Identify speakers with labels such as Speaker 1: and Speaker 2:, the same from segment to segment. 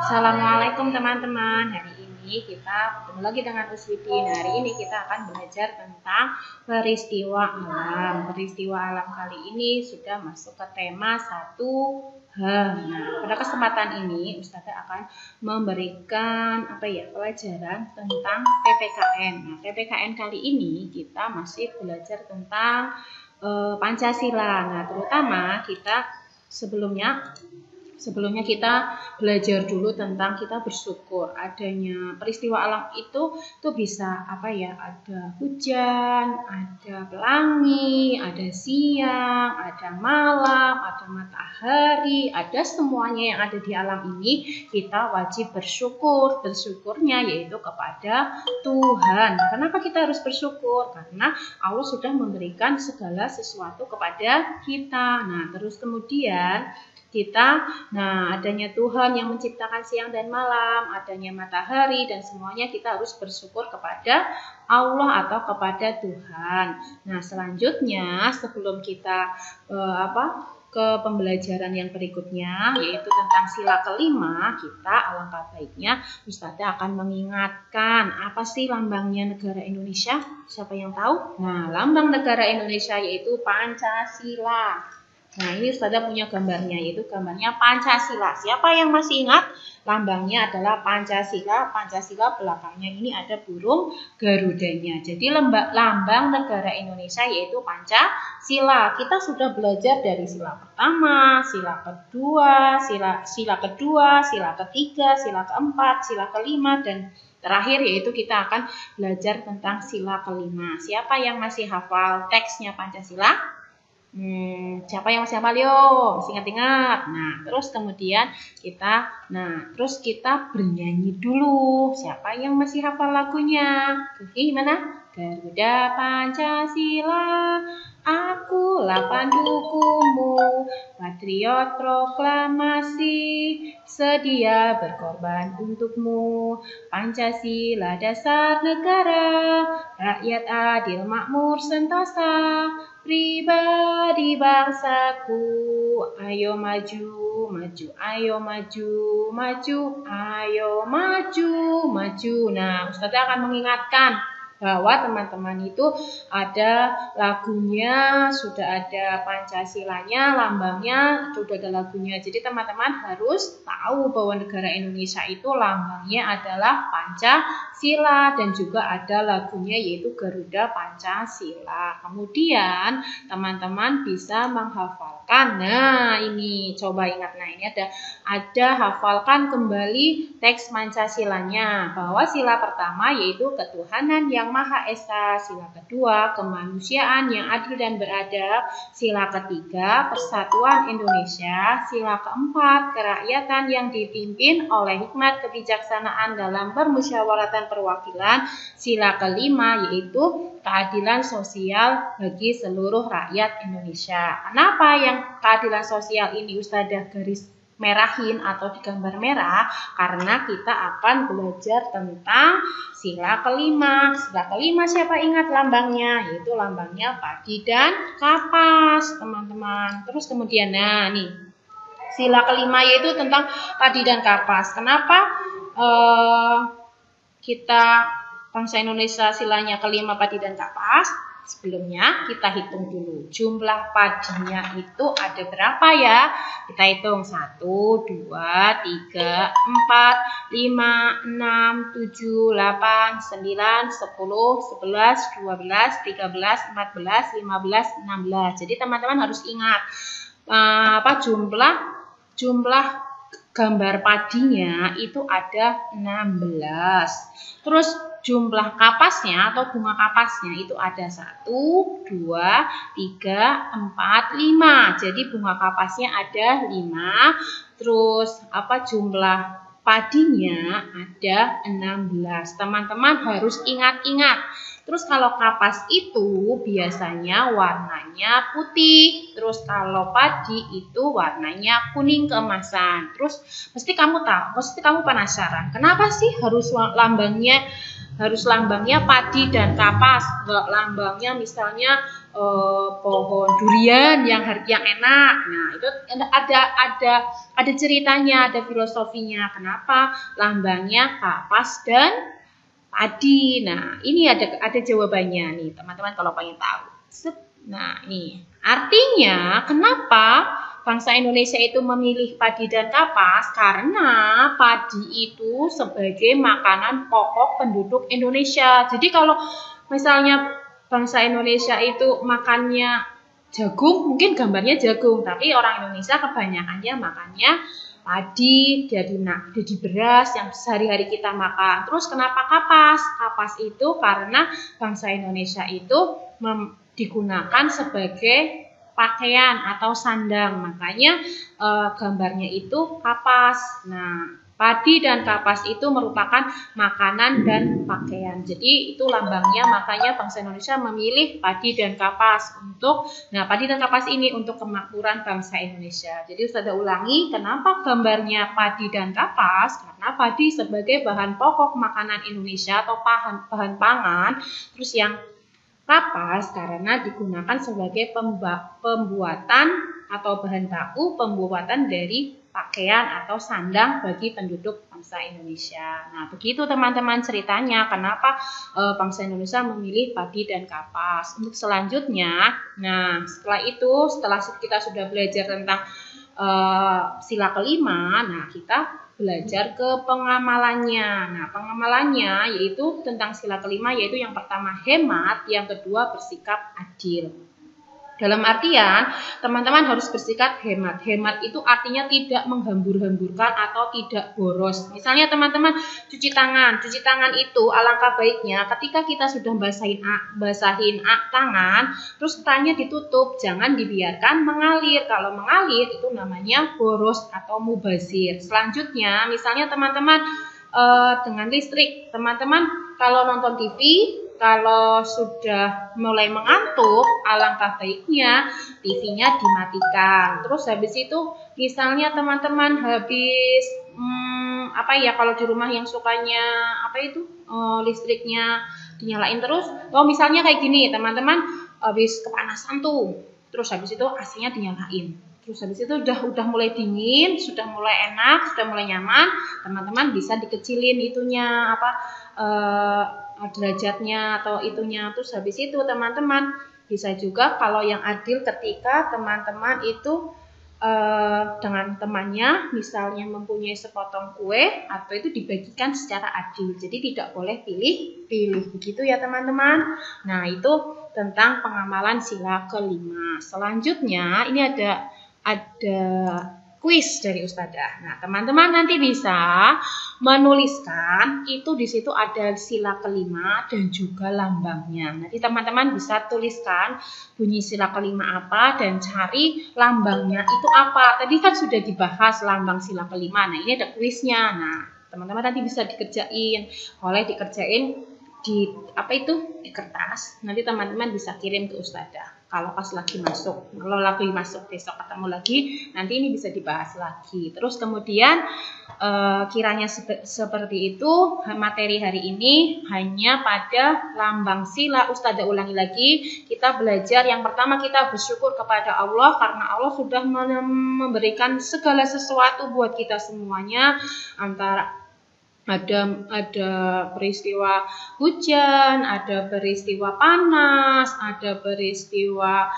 Speaker 1: Assalamualaikum teman-teman. Hari ini kita ketemu lagi dengan Uswidin. Hari ini kita akan belajar tentang peristiwa alam. Peristiwa alam kali ini sudah masuk ke tema 1H. Nah, pada kesempatan ini Ustazah akan memberikan pelajaran tentang PPKN. Nah, PPKN kali ini kita masih belajar tentang Pancasila. Nah, terutama kita sebelumnya kita belajar dulu tentang kita bersyukur adanya peristiwa alam itu bisa ada hujan, ada pelangi, ada siang, ada malam, ada matahari, ada semuanya yang ada di alam ini kita wajib bersyukur. Bersyukurnya yaitu kepada Tuhan. Kenapa kita harus bersyukur? Karena Allah sudah memberikan segala sesuatu kepada kita. Nah, terus kemudian adanya Tuhan yang menciptakan siang dan malam, adanya matahari dan semuanya kita harus bersyukur kepada Allah atau kepada Tuhan. Nah, selanjutnya sebelum kita ke pembelajaran yang berikutnya yaitu tentang sila kelima, kita alangkah baiknya Ustazah akan mengingatkan apa sih lambangnya negara Indonesia? Siapa yang tahu? Nah, lambang negara Indonesia yaitu Pancasila. Nah, ini Ustazah punya gambarnya, yaitu gambarnya Pancasila. Siapa yang masih ingat? Lambangnya adalah Pancasila. Pancasila belakangnya ini ada burung garudanya. Jadi lambang negara Indonesia yaitu Pancasila. Kita sudah belajar dari sila pertama, sila kedua, sila ketiga, sila keempat, sila kelima, dan terakhir yaitu kita akan belajar tentang sila kelima. Siapa yang masih hafal teksnya Pancasila? Siapa yang masih hafal? Yo, masih ingat-ingat. Nah, terus kemudian kita bernyanyi dulu. Siapa yang masih hafal lagunya? Oke, gimana? Garuda Pancasila, akulah pandukumu, patriot proklamasi, sedia berkorban untukmu. Pancasila dasar negara, rakyat adil makmur sentosa, pribadi bangsaku, ayo maju, maju, ayo maju, maju, ayo maju, maju. Nah, Ustazah akan mengingatkan bahwa teman-teman itu ada lagunya, sudah ada Pancasilanya, lambangnya, sudah ada lagunya. Jadi teman-teman harus tahu bahwa negara Indonesia itu lambangnya adalah Pancasila dan juga ada lagunya yaitu Garuda Pancasila. Kemudian teman-teman bisa menghafalkan. Nah, ini coba ingat. Nah, ini ada hafalkan kembali teks Pancasilanya, bahwa sila pertama yaitu ketuhanan yang Maha Esa, sila kedua kemanusiaan yang adil dan beradab, sila ketiga persatuan Indonesia, sila keempat kerakyatan yang dipimpin oleh hikmat kebijaksanaan dalam permusyawaratan perwakilan, sila kelima yaitu keadilan sosial bagi seluruh rakyat Indonesia. Kenapa yang keadilan sosial ini Ustazah garis merahin atau digambar merah? Karena kita akan belajar tentang sila kelima. Sila kelima siapa ingat lambangnya? Yaitu lambangnya padi dan kapas, teman-teman. Terus kemudian sila kelima yaitu tentang padi dan kapas. Kenapa kita bangsa Indonesia silanya kelima padi dan kapas? Sebelumnya kita hitung dulu jumlah padinya itu ada berapa ya? Kita hitung 1, 2, 3, 4, 5, 6, 7, 8, 9, 10, 11, 12, 13, 14, 15, 16. Jadi teman-teman harus ingat jumlah gambar padinya itu ada 16. Terus jumlah kapasnya atau bunga kapasnya itu ada 1, 2, 3, 4, 5. Jadi bunga kapasnya ada 5. Terus jumlah padinya ada 16. Teman-teman harus ingat-ingat. Terus kalau kapas itu biasanya warnanya putih. Terus kalau padi itu warnanya kuning keemasan. Terus pasti kamu penasaran, kenapa sih harus lambangnya padi dan kapas? Lambangnya misalnya pohon durian yang enak. Nah, itu ada ceritanya, ada filosofinya. Kenapa lambangnya kapas dan padi? Nah, ini ada jawabannya nih, teman-teman kalau pengen tahu. Nah, ini artinya kenapa bangsa Indonesia itu memilih padi dan kapas? Karena padi itu sebagai makanan pokok penduduk Indonesia. Jadi kalau misalnya bangsa Indonesia itu makannya jagung, mungkin gambarnya jagung, tapi orang Indonesia kebanyakannya makannya padi, jadi beras yang sehari-hari kita makan. Terus kenapa kapas? Kapas itu karena bangsa Indonesia itu digunakan sebagai pakaian atau sandang, makanya gambarnya itu kapas. Nah, padi dan kapas itu merupakan makanan dan pakaian. Jadi itu lambangnya, makanya bangsa Indonesia memilih padi dan kapas padi dan kapas ini untuk kemakmuran bangsa Indonesia. Jadi Ustazah ulangi, kenapa gambarnya padi dan kapas? Karena padi sebagai bahan pokok makanan Indonesia atau bahan pangan. Terus yang kapas karena digunakan sebagai pembuatan atau bahan baku pembuatan dari pakaian atau sandang bagi penduduk bangsa Indonesia. Nah, begitu teman-teman ceritanya kenapa bangsa Indonesia memilih padi dan kapas. Untuk selanjutnya, nah setelah kita sudah belajar tentang sila kelima, nah kita belajar ke pengamalannya. Nah, pengamalannya yaitu tentang sila kelima, yaitu yang pertama hemat, yang kedua bersikap adil. Dalam artian, teman-teman harus bersikap hemat. Hemat itu artinya tidak menghambur-hamburkan atau tidak boros. Misalnya teman-teman cuci tangan. Cuci tangan itu alangkah baiknya ketika kita sudah basahin tangan, terus tangannya ditutup, jangan dibiarkan mengalir. Kalau mengalir itu namanya boros atau mubazir. Selanjutnya, misalnya teman-teman dengan listrik, teman-teman kalau nonton TV, kalau sudah mulai mengantuk, alangkah baiknya TV-nya dimatikan. Terus habis itu, misalnya teman-teman habis kalau di rumah yang sukanya listriknya dinyalain terus. Misalnya kayak gini, teman-teman habis kepanasan tuh, terus habis itu AC-nya dinyalain. Terus habis itu udah mulai dingin, sudah mulai enak, sudah mulai nyaman, teman-teman bisa dikecilin itunya derajatnya atau itunya. Terus habis itu teman-teman bisa juga kalau yang adil ketika teman-teman itu dengan temannya misalnya mempunyai sepotong kue atau itu dibagikan secara adil. Jadi tidak boleh pilih-pilih, begitu ya teman-teman. Nah, itu tentang pengamalan sila kelima. Selanjutnya ini ada kuis dari Ustazah. Nah, teman-teman nanti bisa menuliskan itu di situ ada sila kelima dan juga lambangnya. Nanti teman-teman bisa tuliskan bunyi sila kelima apa dan cari lambangnya itu apa. Tadi kan sudah dibahas lambang sila kelima. Nah, ini ada kuisnya. Nah, teman-teman nanti bisa dikerjain. Boleh dikerjain di kertas. Nanti teman-teman bisa kirim ke Ustazah. Kalau lagi masuk besok ketemu lagi, nanti ini bisa dibahas lagi. Terus kemudian kiranya seperti itu materi hari ini hanya pada lambang sila. Ustazah ulangi lagi, kita belajar yang pertama kita bersyukur kepada Allah karena Allah sudah memberikan segala sesuatu buat kita semuanya, antara ada peristiwa hujan, ada peristiwa panas, ada peristiwa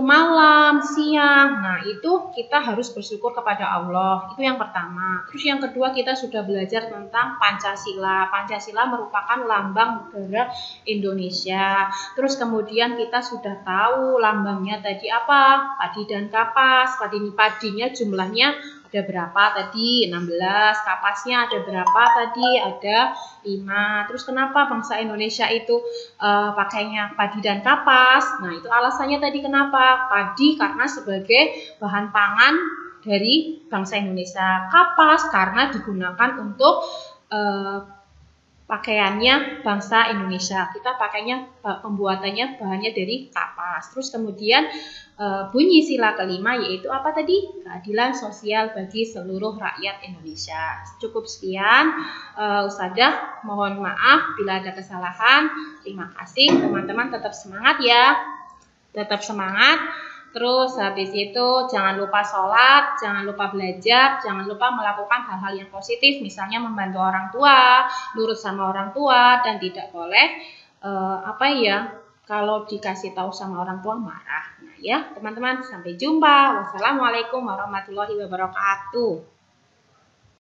Speaker 1: malam, siang. Nah, itu kita harus bersyukur kepada Allah. Itu yang pertama. Terus yang kedua kita sudah belajar tentang Pancasila. Pancasila merupakan lambang negara Indonesia. Terus kemudian kita sudah tahu lambangnya tadi apa? Padi dan kapas. Padinya jumlahnya ada berapa tadi? 16. Kapasnya ada berapa tadi? Ada 5. Terus kenapa bangsa Indonesia itu pakainya padi dan kapas? Nah, itu alasannya tadi kenapa? Padi karena sebagai bahan pangan dari bangsa Indonesia. Kapas karena digunakan untuk pakaiannya bangsa Indonesia. Kita pakainya pembuatannya bahannya dari kapas. Terus kemudian bunyi sila kelima yaitu apa tadi? Keadilan sosial bagi seluruh rakyat Indonesia. Cukup sekian. Ustazah mohon maaf bila ada kesalahan. Terima kasih. Teman-teman tetap semangat ya. tetap semangat. Terus habis itu jangan lupa sholat, jangan lupa belajar, jangan lupa melakukan hal-hal yang positif, misalnya membantu orang tua, nurut sama orang tua, dan tidak boleh kalau dikasih tahu sama orang tua marah. Nah ya teman-teman, sampai jumpa. Wassalamualaikum warahmatullahi wabarakatuh.